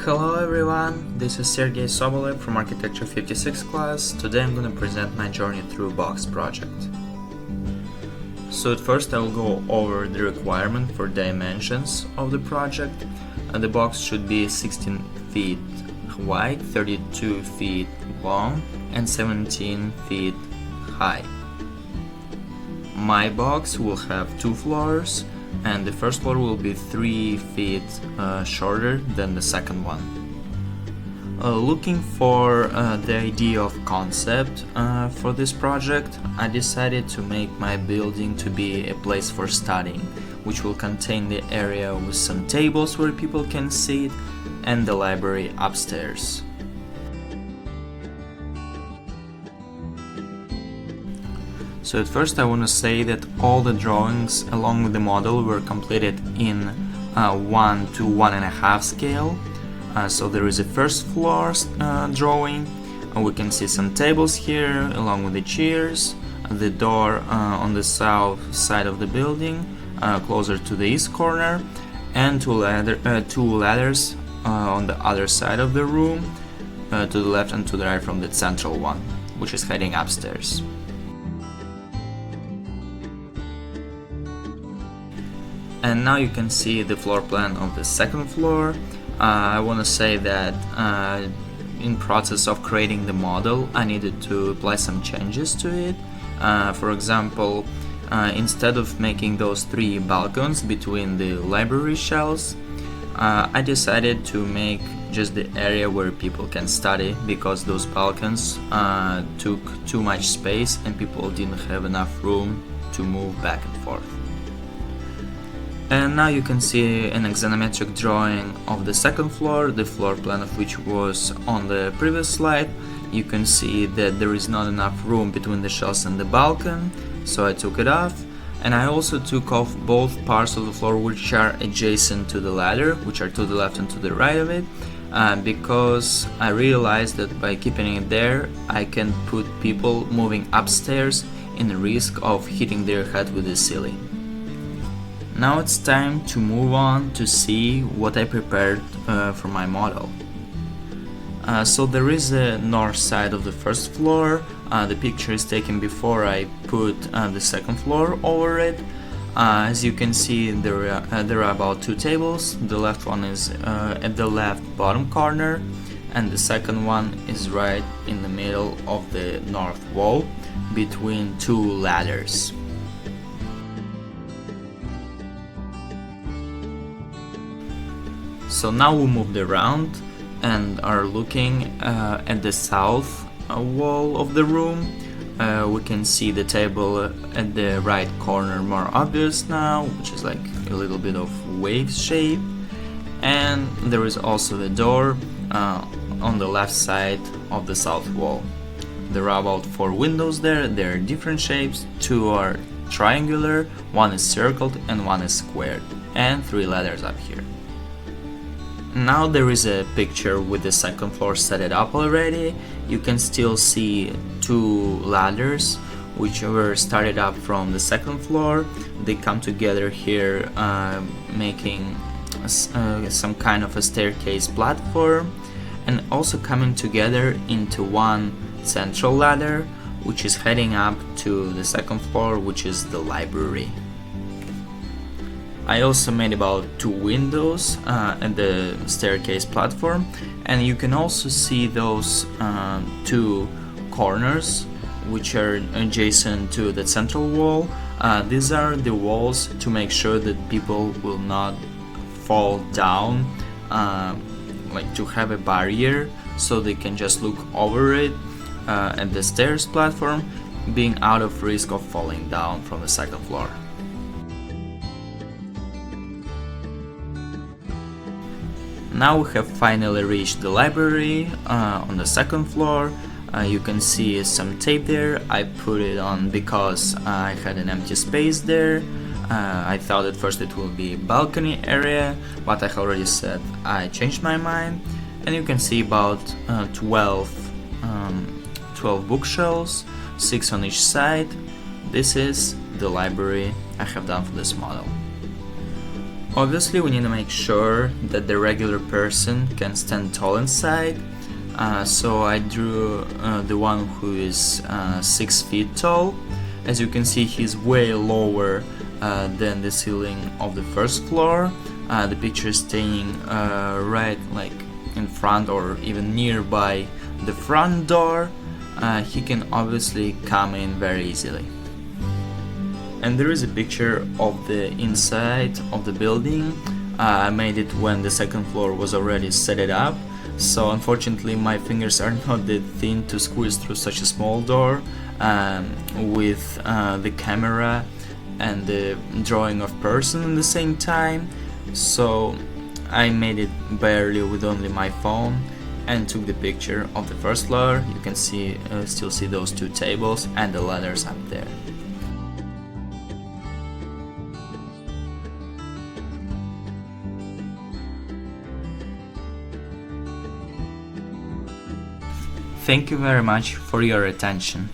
Hello everyone, this is Sergey Sobolev from Architecture 56 class. Today I'm going to present my journey through Box project. So at first I will go over the requirement for dimensions of the project. The box should be 16 feet wide, 32 feet long and 17 feet high. My box will have two floors, and the first floor will be 3 feet shorter than the second one. Looking for the idea of concept for this project, I decided to make my building to be a place for studying, which will contain the area with some tables where people can sit and the library upstairs. So at first I want to say that all the drawings along with the model were completed in 1 to 1.5 scale. So there is a first floor drawing. We can see some tables here along with the chairs, the door on the south side of the building, closer to the east corner, and two ladders on the other side of the room, to the left and to the right from the central one, which is heading upstairs. And now you can see the floor plan of the second floor. I want to say that in process of creating the model, I needed to apply some changes to it. For example, instead of making those 3 balconies between the library shelves, I decided to make just the area where people can study, because those balconies took too much space and people didn't have enough room to move back and forth. And now you can see an axonometric drawing of the second floor, the floor plan of which was on the previous slide. You can see that there is not enough room between the shelves and the balcony, so I took it off. And I also took off both parts of the floor which are adjacent to the ladder, which are to the left and to the right of it, because I realized that by keeping it there, I can put people moving upstairs in the risk of hitting their head with the ceiling. Now it's time to move on to see what I prepared for my model. So there is a north side of the first floor. The picture is taken before I put the second floor over it. As you can see, there are about 2 tables. The left one is at the left bottom corner, and the second one is right in the middle of the north wall between 2 ladders. So now we moved around and are looking at the south wall of the room. We can see the table at the right corner more obvious now, which is like a little bit of wave shape. And there is also a door on the left side of the south wall. There are about 4 windows there. They're different shapes. 2 are triangular, 1 is circled and 1 is squared, and 3 ladders up here. Now there is a picture with the second floor set it up already. You can still see 2 ladders which were started up from the second floor. They come together here, making some kind of a staircase platform, and also coming together into one central ladder which is heading up to the second floor, which is the library. I also made about 2 windows at the staircase platform, and you can also see those 2 corners which are adjacent to the central wall. These are the walls to make sure that people will not fall down, like to have a barrier so they can just look over it at the stairs platform, being out of risk of falling down from the second floor. Now we have finally reached the library on the second floor. You can see some tape there. I put it on because I had an empty space there. I thought at first it would be a balcony area, but I already said I changed my mind. And you can see about 12 bookshelves, 6 on each side. This is the library I have done for this model. Obviously we need to make sure that the regular person can stand tall inside, so I drew the one who is 6 feet tall. As you can see, he's way lower than the ceiling of the first floor. The picture is staying right like in front or even nearby the front door. He can obviously come in very easily. And there is a picture of the inside of the building. I made it when the second floor was already set it up, so unfortunately my fingers are not that thin to squeeze through such a small door with the camera and the drawing of person at the same time. So I made it barely with only my phone and took the picture of the first floor. You can see still see those two tables and the ladders up there. Thank you very much for your attention.